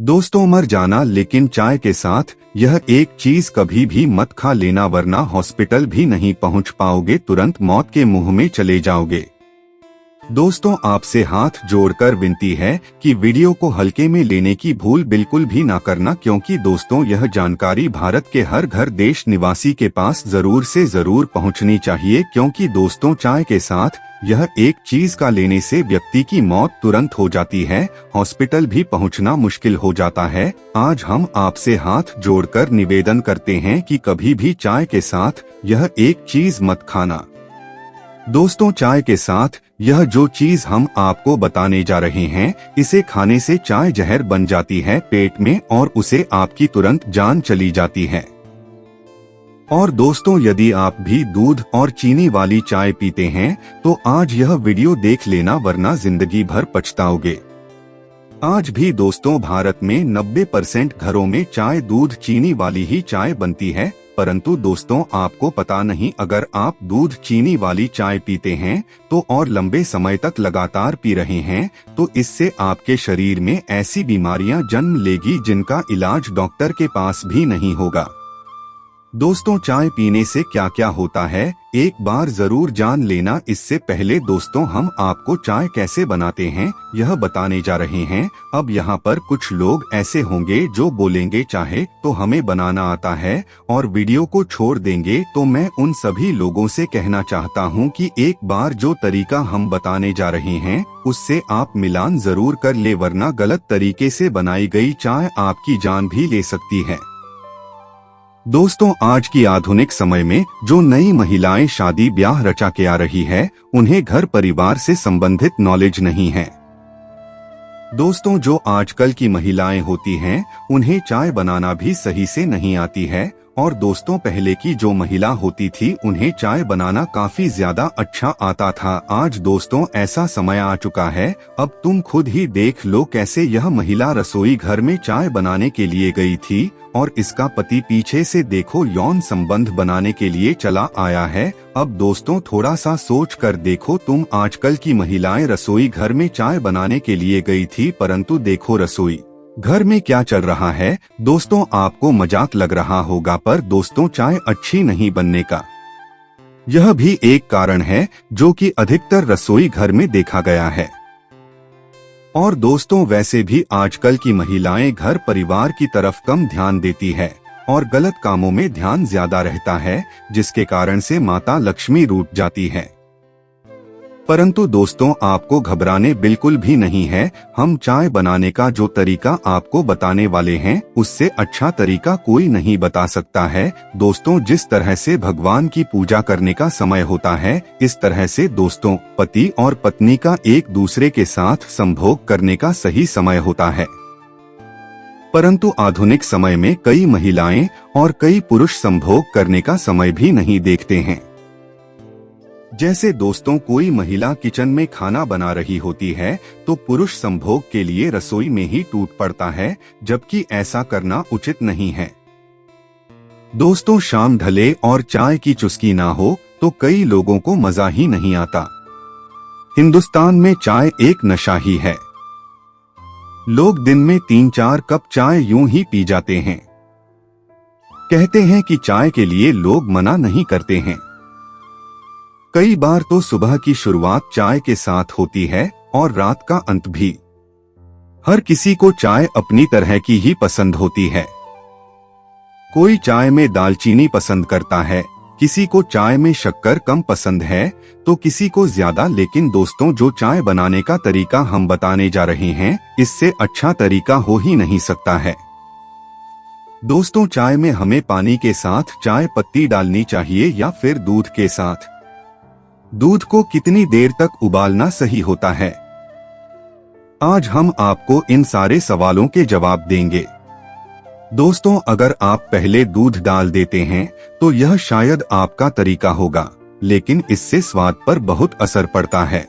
दोस्तों, मर जाना लेकिन चाय के साथ यह एक चीज कभी भी मत खा लेना, वरना हॉस्पिटल भी नहीं पहुंच पाओगे, तुरंत मौत के मुंह में चले जाओगे। दोस्तों, आपसे हाथ जोड़कर विनती है कि वीडियो को हल्के में लेने की भूल बिल्कुल भी ना करना, क्योंकि दोस्तों यह जानकारी भारत के हर घर देश निवासी के पास जरूर से जरूर पहुंचनी चाहिए, क्योंकि दोस्तों चाय के साथ यह एक चीज का लेने से व्यक्ति की मौत तुरंत हो जाती है, हॉस्पिटल भी पहुंचना मुश्किल हो जाता है। आज हम आपसे हाथ जोड़कर निवेदन करते हैं कि कभी भी चाय के साथ यह एक चीज मत खाना। दोस्तों, चाय के साथ यह जो चीज हम आपको बताने जा रहे हैं, इसे खाने से चाय जहर बन जाती है पेट में और उसे आपकी तुरंत जान चली जाती है। और दोस्तों, यदि आप भी दूध और चीनी वाली चाय पीते हैं तो आज यह वीडियो देख लेना, वरना जिंदगी भर पछताओगे। आज भी दोस्तों भारत में 90% घरों में चाय दूध चीनी वाली ही चाय बनती है, परंतु दोस्तों आपको पता नहीं, अगर आप दूध चीनी वाली चाय पीते हैं तो और लंबे समय तक लगातार पी रहे हैं तो इससे आपके शरीर में ऐसी बीमारियां जन्म लेगी जिनका इलाज डॉक्टर के पास भी नहीं होगा। दोस्तों, चाय पीने से क्या क्या होता है एक बार जरूर जान लेना। इससे पहले दोस्तों हम आपको चाय कैसे बनाते हैं यह बताने जा रहे हैं। अब यहाँ पर कुछ लोग ऐसे होंगे जो बोलेंगे चाहे तो हमें बनाना आता है और वीडियो को छोड़ देंगे, तो मैं उन सभी लोगों से कहना चाहता हूँ कि एक बार जो तरीका हम बताने जा रहे हैं उससे आप मिलान जरूर कर ले, वरना गलत तरीके से बनाई गई चाय आपकी जान भी ले सकती है। दोस्तों, आज की आधुनिक समय में जो नई महिलाएं शादी ब्याह रचा के आ रही है, उन्हें घर परिवार से संबंधित नॉलेज नहीं है। दोस्तों, जो आजकल की महिलाएं होती हैं, उन्हें चाय बनाना भी सही से नहीं आती है। और दोस्तों, पहले की जो महिला होती थी उन्हें चाय बनाना काफी ज्यादा अच्छा आता था। आज दोस्तों ऐसा समय आ चुका है, अब तुम खुद ही देख लो कैसे यह महिला रसोई घर में चाय बनाने के लिए गई थी और इसका पति पीछे से देखो यौन संबंध बनाने के लिए चला आया है। अब दोस्तों थोड़ा सा सोच कर देखो, तुम आजकल की महिलाएं रसोई घर में चाय बनाने के लिए गई थी, परंतु देखो रसोई घर में क्या चल रहा है। दोस्तों, आपको मजाक लग रहा होगा, पर दोस्तों चाय अच्छी नहीं बनने का यह भी एक कारण है जो कि अधिकतर रसोई घर में देखा गया है। और दोस्तों वैसे भी आजकल की महिलाएं घर परिवार की तरफ कम ध्यान देती है और गलत कामों में ध्यान ज्यादा रहता है, जिसके कारण से माता लक्ष्मी रूठ जाती है। परंतु दोस्तों आपको घबराने बिल्कुल भी नहीं है। हम चाय बनाने का जो तरीका आपको बताने वाले हैं उससे अच्छा तरीका कोई नहीं बता सकता है। दोस्तों, जिस तरह से भगवान की पूजा करने का समय होता है, इस तरह से दोस्तों पति और पत्नी का एक दूसरे के साथ संभोग करने का सही समय होता है। परंतु आधुनिक समय में कई महिलाएं और कई पुरुष संभोग करने का समय भी नहीं देखते हैं। जैसे दोस्तों कोई महिला किचन में खाना बना रही होती है तो पुरुष संभोग के लिए रसोई में ही टूट पड़ता है, जबकि ऐसा करना उचित नहीं है। दोस्तों, शाम ढले और चाय की चुस्की ना हो तो कई लोगों को मजा ही नहीं आता। हिंदुस्तान में चाय एक नशा ही है। लोग दिन में 3-4 कप चाय यूं ही पी जाते हैं। कहते हैं कि चाय के लिए लोग मना नहीं करते हैं। कई बार तो सुबह की शुरुआत चाय के साथ होती है और रात का अंत भी। हर किसी को चाय अपनी तरह की ही पसंद होती है। कोई चाय में दालचीनी पसंद करता है, किसी को चाय में शक्कर कम पसंद है तो किसी को ज्यादा। लेकिन दोस्तों, जो चाय बनाने का तरीका हम बताने जा रहे हैं, इससे अच्छा तरीका हो ही नहीं सकता है। दोस्तों, चाय में हमें पानी के साथ चाय पत्ती डालनी चाहिए या फिर दूध के साथ। दूध को कितनी देर तक उबालना सही होता है, आज हम आपको इन सारे सवालों के जवाब देंगे। दोस्तों, अगर आप पहले दूध डाल देते हैं तो यह शायद आपका तरीका होगा, लेकिन इससे स्वाद पर बहुत असर पड़ता है।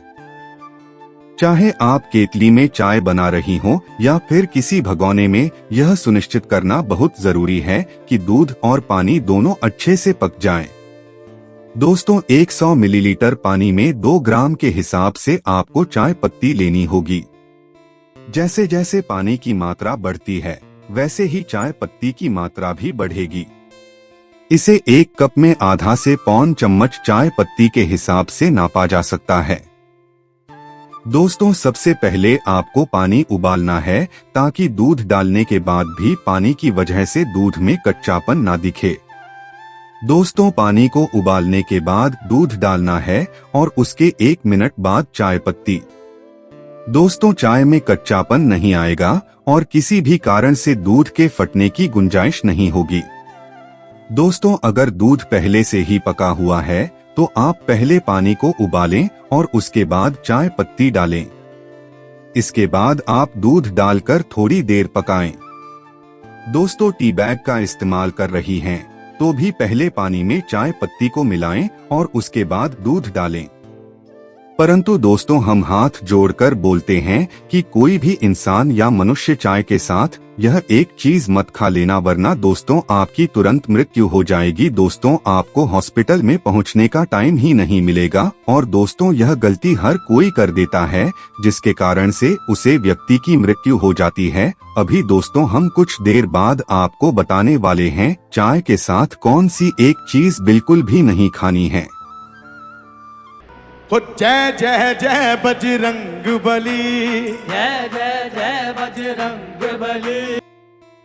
चाहे आप केतली में चाय बना रही हो या फिर किसी भगोने में, यह सुनिश्चित करना बहुत जरूरी है कि दूध और पानी दोनों अच्छे से पक जाएं। दोस्तों, 100 मिलीलीटर पानी में 2 ग्राम के हिसाब से आपको चाय पत्ती लेनी होगी। जैसे जैसे पानी की मात्रा बढ़ती है वैसे ही चाय पत्ती की मात्रा भी बढ़ेगी। इसे एक कप में आधा से पौन चम्मच चाय पत्ती के हिसाब से नापा जा सकता है। दोस्तों, सबसे पहले आपको पानी उबालना है ताकि दूध डालने के बाद भी पानी की वजह से दूध में कच्चापन ना दिखे। दोस्तों, पानी को उबालने के बाद दूध डालना है और उसके 1 मिनट बाद चाय पत्ती। दोस्तों, चाय में कच्चापन नहीं आएगा और किसी भी कारण से दूध के फटने की गुंजाइश नहीं होगी। दोस्तों, अगर दूध पहले से ही पका हुआ है तो आप पहले पानी को उबालें और उसके बाद चाय पत्ती डालें। इसके बाद आप दूध डालकर थोड़ी देर पकाएं। दोस्तों, टी बैग का इस्तेमाल कर रही हैं तो भी पहले पानी में चाय पत्ती को मिलाएं और उसके बाद दूध डालें। परंतु दोस्तों, हम हाथ जोड़कर बोलते हैं कि कोई भी इंसान या मनुष्य चाय के साथ यह एक चीज मत खा लेना, वरना दोस्तों आपकी तुरंत मृत्यु हो जाएगी। दोस्तों, आपको हॉस्पिटल में पहुंचने का टाइम ही नहीं मिलेगा। और दोस्तों, यह गलती हर कोई कर देता है जिसके कारण से उसे व्यक्ति की मृत्यु हो जाती है। अभी दोस्तों, हम कुछ देर बाद आपको बताने वाले हैं चाय के साथ कौन सी एक चीज बिल्कुल भी नहीं खानी है। जय जय जय बजरंग बली, जय जय जय बजरंग बली।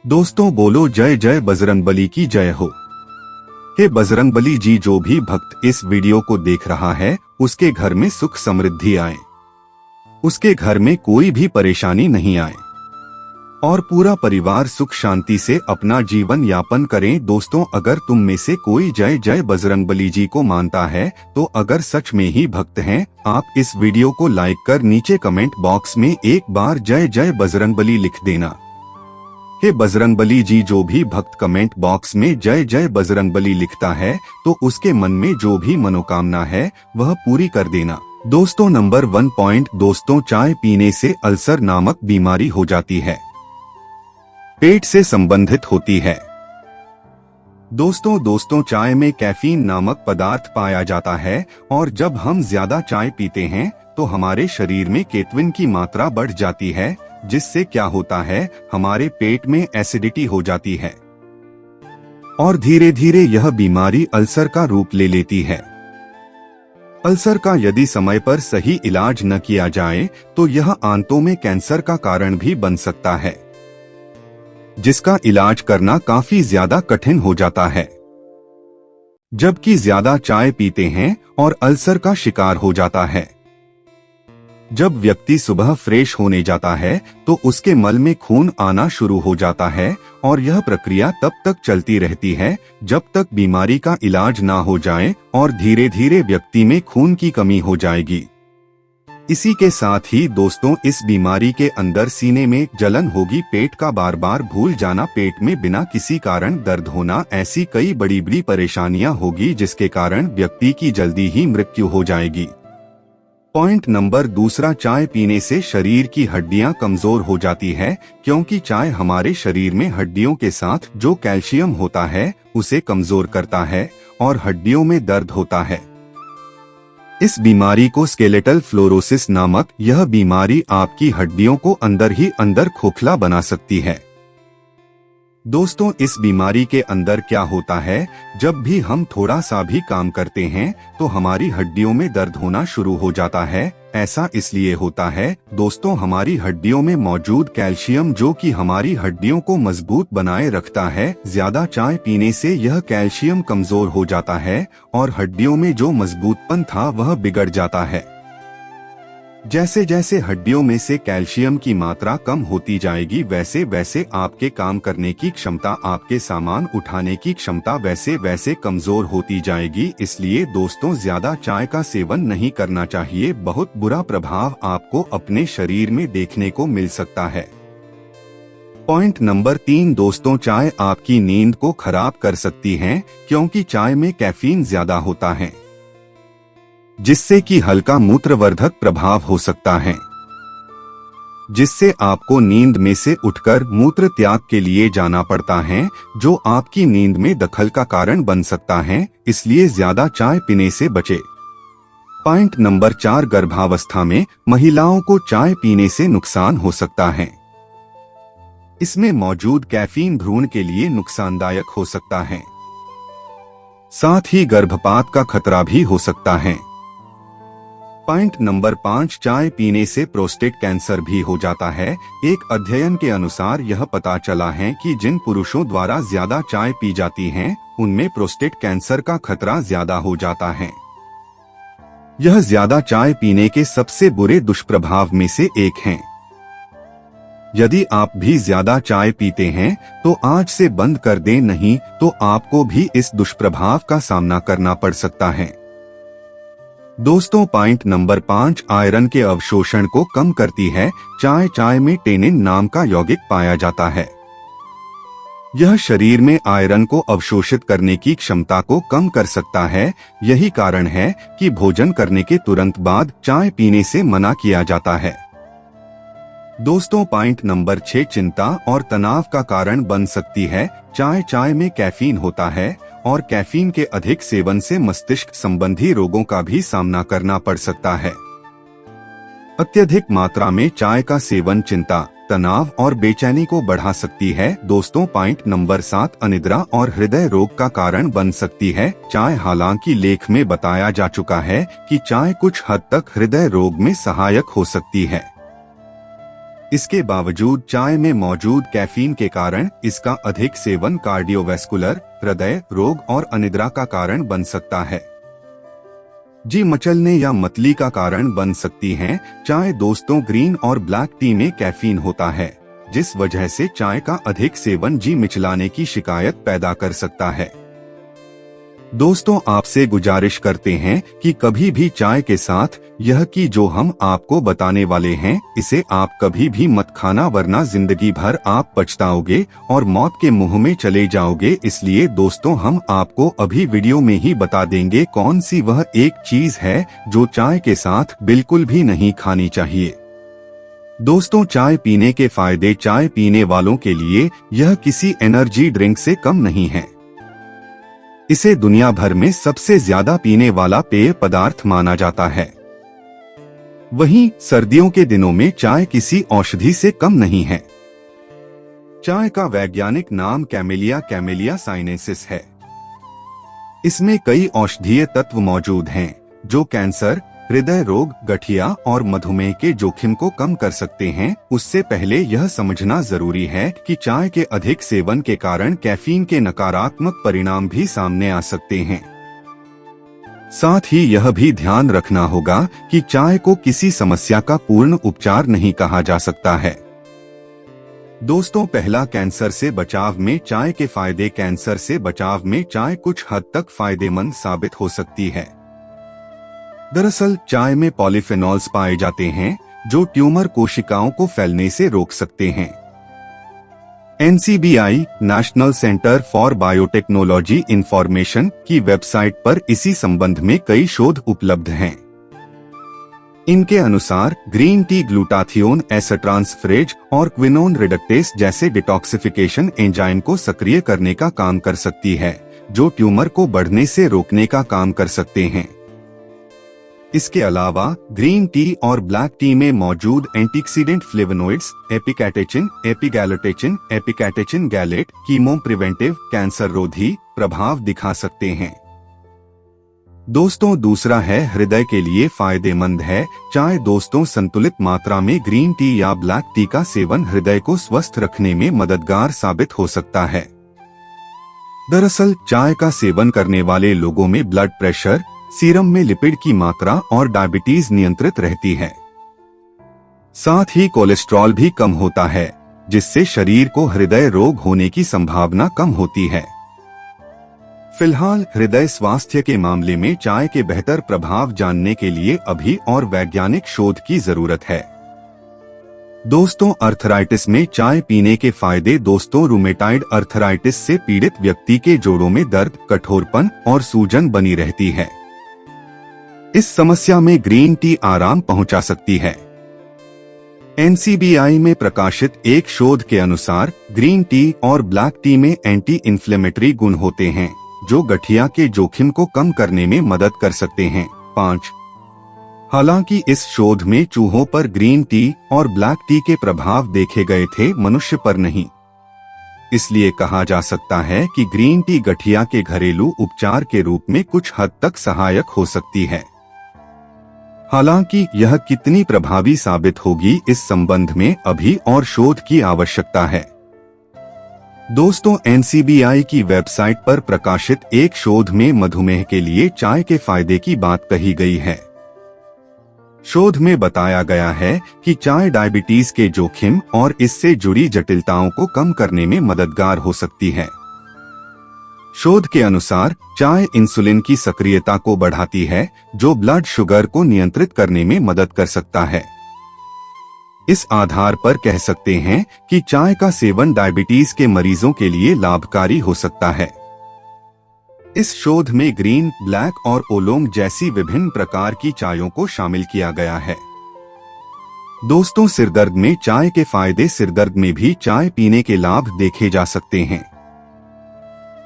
दोस्तों, बोलो जय जय बजरंगबली की जय हो। हे बजरंगबली जी, जो भी भक्त इस वीडियो को देख रहा है उसके घर में सुख समृद्धि आए, उसके घर में कोई भी परेशानी नहीं आए और पूरा परिवार सुख शांति से अपना जीवन यापन करें। दोस्तों, अगर तुम में से कोई जय जय बजरंगबली जी को मानता है तो अगर सच में ही भक्त हैं, आप इस वीडियो को लाइक कर नीचे कमेंट बॉक्स में एक बार जय जय बजरंगबली लिख देना। हे बजरंगबली जी, जो भी भक्त कमेंट बॉक्स में जय जय बजरंगबली लिखता है तो उसके मन में जो भी मनोकामना है वह पूरी कर देना। दोस्तों, नंबर 1 पॉइंट, दोस्तों चाय पीने से अल्सर नामक बीमारी हो जाती है, पेट से संबंधित होती है। दोस्तों चाय में कैफीन नामक पदार्थ पाया जाता है और जब हम ज्यादा चाय पीते हैं तो हमारे शरीर में केटविन की मात्रा बढ़ जाती है, जिससे क्या होता है, हमारे पेट में एसिडिटी हो जाती है और धीरे धीरे यह बीमारी अल्सर का रूप ले लेती है। अल्सर का यदि समय पर सही इलाज न किया जाए तो यह आंतों में कैंसर का कारण भी बन सकता है, जिसका इलाज करना काफी ज्यादा कठिन हो जाता है। जबकि ज्यादा चाय पीते हैं और अल्सर का शिकार हो जाता है। जब व्यक्ति सुबह फ्रेश होने जाता है तो उसके मल में खून आना शुरू हो जाता है और यह प्रक्रिया तब तक चलती रहती है जब तक बीमारी का इलाज ना हो जाए और धीरे धीरे व्यक्ति में खून की कमी हो जाएगी। इसी के साथ ही दोस्तों, इस बीमारी के अंदर सीने में जलन होगी, पेट का बार बार भूल जाना, पेट में बिना किसी कारण दर्द होना, ऐसी कई बड़ी बड़ी परेशानियां होगी जिसके कारण व्यक्ति की जल्दी ही मृत्यु हो जाएगी। पॉइंट नंबर 2, चाय पीने से शरीर की हड्डियां कमजोर हो जाती है, क्योंकि चाय हमारे शरीर में हड्डियों के साथ जो कैल्शियम होता है उसे कमजोर करता है और हड्डियों में दर्द होता है। इस बीमारी को स्केलेटल फ्लोरोसिस नामक यह बीमारी आपकी हड्डियों को अंदर ही अंदर खोखला बना सकती है। दोस्तों, इस बीमारी के अंदर क्या होता है, जब भी हम थोड़ा सा भी काम करते हैं तो हमारी हड्डियों में दर्द होना शुरू हो जाता है। ऐसा इसलिए होता है दोस्तों, हमारी हड्डियों में मौजूद कैल्शियम जो कि हमारी हड्डियों को मजबूत बनाए रखता है, ज्यादा चाय पीने से यह कैल्शियम कमजोर हो जाता है और हड्डियों में जो मजबूतपन था वह बिगड़ जाता है। जैसे जैसे हड्डियों में से कैल्शियम की मात्रा कम होती जाएगी वैसे वैसे आपके काम करने की क्षमता, आपके सामान उठाने की क्षमता वैसे वैसे कमजोर होती जाएगी। इसलिए दोस्तों, ज्यादा चाय का सेवन नहीं करना चाहिए, बहुत बुरा प्रभाव आपको अपने शरीर में देखने को मिल सकता है। पॉइंट नंबर 3, दोस्तों चाय आपकी नींद को खराब कर सकती है, क्योंकि चाय में कैफीन ज्यादा होता है जिससे कि हल्का मूत्रवर्धक प्रभाव हो सकता है, जिससे आपको नींद में से उठकर मूत्र त्याग के लिए जाना पड़ता है, जो आपकी नींद में दखल का कारण बन सकता है। इसलिए ज्यादा चाय पीने से बचे। पॉइंट नंबर 4, गर्भावस्था में महिलाओं को चाय पीने से नुकसान हो सकता है। इसमें मौजूद कैफीन भ्रूण के लिए नुकसानदायक हो सकता है, साथ ही गर्भपात का खतरा भी हो सकता है। पॉइंट नंबर 5, चाय पीने से प्रोस्टेट कैंसर भी हो जाता है। एक अध्ययन के अनुसार यह पता चला है कि जिन पुरुषों द्वारा ज्यादा चाय पी जाती है उनमें प्रोस्टेट कैंसर का खतरा ज्यादा हो जाता है। यह ज्यादा चाय पीने के सबसे बुरे दुष्प्रभाव में से एक है। यदि आप भी ज्यादा चाय पीते हैं तो आज से बंद कर दें, नहीं तो आपको भी इस दुष्प्रभाव का सामना करना पड़ सकता है। दोस्तों, पॉइंट नंबर 5, आयरन के अवशोषण को कम करती है। चाय में टेनिन नाम का यौगिक पाया जाता है। यह शरीर में आयरन को अवशोषित करने की क्षमता को कम कर सकता है। यही कारण है कि भोजन करने के तुरंत बाद चाय पीने से मना किया जाता है। दोस्तों, पॉइंट नंबर 6, चिंता और तनाव का कारण बन सकती है। चाय में कैफीन होता है और कैफीन के अधिक सेवन से मस्तिष्क संबंधी रोगों का भी सामना करना पड़ सकता है। अत्यधिक मात्रा में चाय का सेवन चिंता, तनाव और बेचैनी को बढ़ा सकती है। दोस्तों, पॉइंट नंबर 7, अनिद्रा और हृदय रोग का कारण बन सकती है। चाय, हालांकि लेख में बताया जा चुका है कि चाय कुछ हद तक हृदय रोग में सहायक हो सकती है। इसके बावजूद चाय में मौजूद कैफीन के कारण इसका अधिक सेवन कार्डियोवैस्कुलर, हृदय रोग और अनिद्रा का कारण बन सकता है। जी मचलने या मतली का कारण बन सकती हैं। चाय, दोस्तों, ग्रीन और ब्लैक टी में कैफीन होता है, जिस वजह से चाय का अधिक सेवन जी मिचलाने की शिकायत पैदा कर सकता है। दोस्तों, आपसे गुजारिश करते हैं कि कभी भी चाय के साथ यह कि जो हम आपको बताने वाले हैं इसे आप कभी भी मत खाना, वरना जिंदगी भर आप पछताओगे और मौत के मुंह में चले जाओगे। इसलिए दोस्तों, हम आपको अभी वीडियो में ही बता देंगे कौन सी वह एक चीज है जो चाय के साथ बिल्कुल भी नहीं खानी चाहिए। दोस्तों, चाय पीने के फायदे। चाय पीने वालों के लिए यह किसी एनर्जी ड्रिंक से कम नहीं है। इसे दुनिया भर में सबसे ज्यादा पीने वाला पेय पदार्थ माना जाता है। वहीं सर्दियों के दिनों में चाय किसी औषधि से कम नहीं है। चाय का वैज्ञानिक नाम कैमेलिया साइनेंसिस है। इसमें कई औषधीय तत्व मौजूद हैं जो कैंसर, हृदय रोग, गठिया और मधुमेह के जोखिम को कम कर सकते हैं। उससे पहले यह समझना जरूरी है कि चाय के अधिक सेवन के कारण कैफीन के नकारात्मक परिणाम भी सामने आ सकते हैं। साथ ही यह भी ध्यान रखना होगा कि चाय को किसी समस्या का पूर्ण उपचार नहीं कहा जा सकता है। दोस्तों, पहला, कैंसर से बचाव में चाय के फायदे। कैंसर से बचाव में चाय कुछ हद तक फायदेमंद साबित हो सकती है। दरअसल चाय में पॉलीफेनॉल्स पाए जाते हैं जो ट्यूमर कोशिकाओं को फैलने से रोक सकते हैं। NCBI national centre for biotechnology information की वेबसाइट पर इसी संबंध में कई शोध उपलब्ध हैं। इनके अनुसार ग्रीन टी ग्लूटाथियोन एसिट्रांसफरेज और क्विनोन रिडक्टेस जैसे डिटॉक्सिफिकेशन एंजाइम को सक्रिय करने का काम कर सकती है, जो ट्यूमर को बढ़ने से रोकने का काम कर सकते हैं। इसके अलावा ग्रीन टी और ब्लैक टी में मौजूद antioxidant flavonoids epicatechin, epigallocatechin, epicatechin gallate chemo preventive, cancer रोधी प्रभाव दिखा सकते हैं। दोस्तों, दूसरा है हृदय के लिए फायदेमंद है चाय। दोस्तों, संतुलित मात्रा में ग्रीन टी या ब्लैक टी का सेवन हृदय को स्वस्थ रखने में मददगार साबित हो सकता है। दरअसल चाय का सेवन करने वाले लोगों में ब्लड प्रेशर, सीरम में लिपिड की मात्रा और डायबिटीज नियंत्रित रहती है। साथ ही कोलेस्ट्रॉल भी कम होता है, जिससे शरीर को हृदय रोग होने की संभावना कम होती है। फिलहाल हृदय स्वास्थ्य के मामले में चाय के बेहतर प्रभाव जानने के लिए अभी और वैज्ञानिक शोध की जरूरत है। दोस्तों, अर्थराइटिस में चाय पीने के फायदे। दोस्तों, रूमेटाइड अर्थराइटिस से पीड़ित व्यक्ति के जोड़ों में दर्द, कठोरपन और सूजन बनी रहती है। इस समस्या में ग्रीन टी आराम पहुंचा सकती है। NCBI में प्रकाशित एक शोध के अनुसार ग्रीन टी और ब्लैक टी में एंटी इन्फ्लेमेटरी गुण होते हैं जो गठिया के जोखिम को कम करने में मदद कर सकते हैं। 5. हालांकि इस शोध में चूहों पर ग्रीन टी और ब्लैक टी के प्रभाव देखे गए थे, मनुष्य पर नहीं। इसलिए कहा जा सकता है कि ग्रीन टी गठिया के घरेलू उपचार के रूप में कुछ हद तक सहायक हो सकती है। हालांकि यह कितनी प्रभावी साबित होगी, इस संबंध में अभी और शोध की आवश्यकता है। दोस्तों, NCBI की वेबसाइट पर प्रकाशित एक शोध में मधुमेह के लिए चाय के फायदे की बात कही गई है। शोध में बताया गया है कि चाय डायबिटीज के जोखिम और इससे जुड़ी जटिलताओं को कम करने में मददगार हो सकती है। शोध के अनुसार चाय इंसुलिन की सक्रियता को बढ़ाती है, जो ब्लड शुगर को नियंत्रित करने में मदद कर सकता है। इस आधार पर कह सकते हैं कि चाय का सेवन डायबिटीज के मरीजों के लिए लाभकारी हो सकता है। इस शोध में ग्रीन, ब्लैक और ओलोंग जैसी विभिन्न प्रकार की चायों को शामिल किया गया है। दोस्तों, सिरदर्द में चाय के फायदे। सिरदर्द में भी चाय पीने के लाभ देखे जा सकते हैं।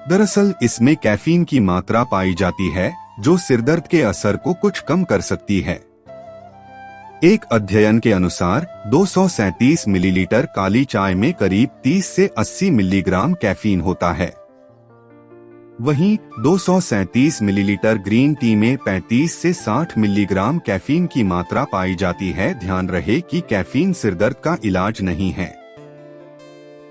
दरअसल इसमें कैफीन की मात्रा पाई जाती है, जो सिरदर्द के असर को कुछ कम कर सकती है। एक अध्ययन के अनुसार 237 मिलीलीटर काली चाय में करीब 30 से 80 मिलीग्राम कैफीन होता है। वहीं 237 मिलीलीटर ग्रीन टी में 35 से 60 मिलीग्राम कैफीन की मात्रा पाई जाती है। ध्यान रहे कि कैफीन सिरदर्द का इलाज नहीं है।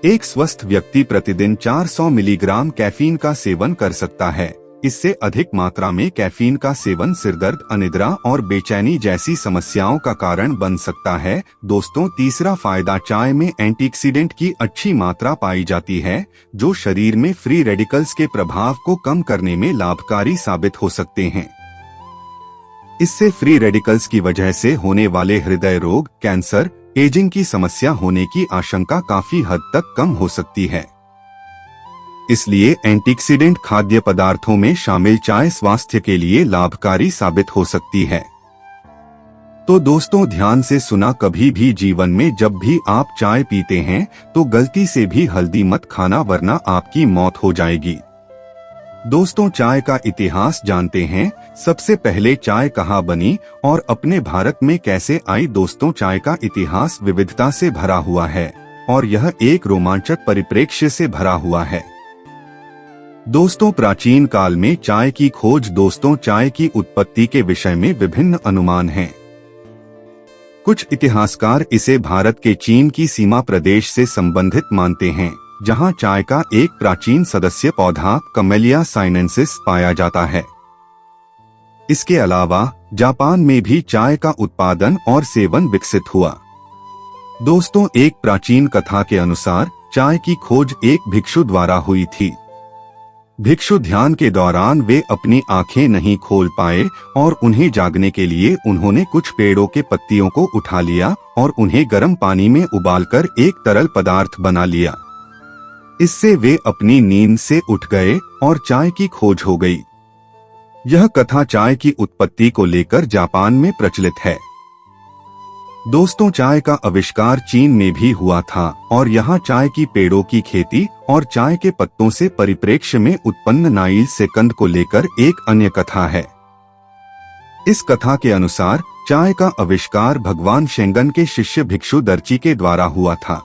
एक स्वस्थ व्यक्ति प्रतिदिन 400 मिलीग्राम कैफीन का सेवन कर सकता है। इससे अधिक मात्रा में कैफीन का सेवन सिरदर्द, अनिद्रा और बेचैनी जैसी समस्याओं का कारण बन सकता है। दोस्तों, तीसरा फायदा, चाय में एंटीऑक्सीडेंट की अच्छी मात्रा पाई जाती है, जो शरीर में फ्री रेडिकल्स के प्रभाव को कम करने में लाभकारी साबित हो सकते हैं। इससे फ्री रेडिकल्स की वजह से होने वाले हृदय रोग, कैंसर, एजिंग की समस्या होने की आशंका काफी हद तक कम हो सकती है। इसलिए एंटीऑक्सीडेंट खाद्य पदार्थों में शामिल चाय स्वास्थ्य के लिए लाभकारी साबित हो सकती है। तो दोस्तों, ध्यान से सुना, कभी भी जीवन में जब भी आप चाय पीते हैं तो गलती से भी हल्दी मत खाना, वरना आपकी मौत हो जाएगी। दोस्तों, चाय का इतिहास जानते हैं। सबसे पहले चाय कहाँ बनी और अपने भारत में कैसे आई। दोस्तों, चाय का इतिहास विविधता से भरा हुआ है और यह एक रोमांचक परिप्रेक्ष्य से भरा हुआ है। दोस्तों, प्राचीन काल में चाय की खोज। दोस्तों, चाय की उत्पत्ति के विषय में विभिन्न अनुमान हैं। कुछ इतिहासकार इसे भारत के चीन की सीमा प्रदेश से संबंधित मानते हैं, जहां चाय का एक प्राचीन सदस्य पौधा कैमेलिया साइनेंसिस पाया जाता है। इसके अलावा जापान में भी चाय का उत्पादन और सेवन विकसित हुआ। दोस्तों, एक प्राचीन कथा के अनुसार चाय की खोज एक भिक्षु द्वारा हुई थी। भिक्षु ध्यान के दौरान वे अपनी आंखें नहीं खोल पाए और उन्हें जागने के लिए उन्होंने कुछ पेड़ों के पत्तियों को उठा लिया और उन्हें गर्म पानी में उबालकर एक तरल पदार्थ बना लिया। इससे वे अपनी नींद से उठ गए और चाय की खोज हो गई। यह कथा चाय की उत्पत्ति को लेकर जापान में प्रचलित है। दोस्तों, चाय का आविष्कार चीन में भी हुआ था और यहाँ चाय की पेड़ों की खेती और चाय के पत्तों से परिप्रेक्ष्य में उत्पन्न नाइल सेकंद को लेकर एक अन्य कथा है। इस कथा के अनुसार चाय का आविष्कार भगवान शेंगन के शिष्य भिक्षु दर्ची के द्वारा हुआ था।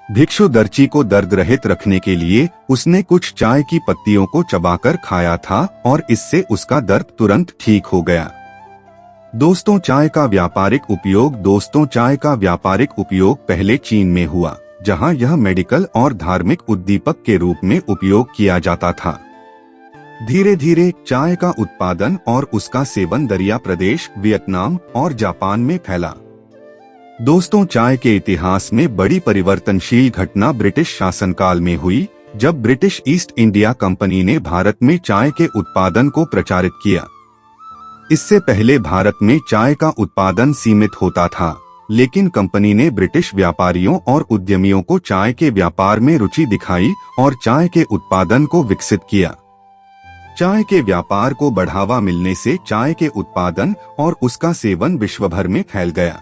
भिक्षु दर्ची को दर्द रहित रखने के लिए उसने कुछ चाय की पत्तियों को चबाकर खाया था और इससे उसका दर्द तुरंत ठीक हो गया। दोस्तों, चाय का व्यापारिक उपयोग। दोस्तों, चाय का व्यापारिक उपयोग पहले चीन में हुआ, जहां यह मेडिकल और धार्मिक उद्दीपक के रूप में उपयोग किया जाता था। धीरे धीरे चाय का उत्पादन और उसका सेवन दरिया प्रदेश, वियतनाम और जापान में फैला। दोस्तों, चाय के इतिहास में बड़ी परिवर्तनशील घटना ब्रिटिश शासनकाल में हुई, जब ब्रिटिश ईस्ट इंडिया कंपनी ने भारत में चाय के उत्पादन को प्रचारित किया। इससे पहले भारत में चाय का उत्पादन सीमित होता था, लेकिन कंपनी ने ब्रिटिश व्यापारियों और उद्यमियों को चाय के व्यापार में रुचि दिखाई और चाय के उत्पादन को विकसित किया। चाय के व्यापार को बढ़ावा मिलने से चाय के उत्पादन और उसका सेवन विश्व भर में फैल गया।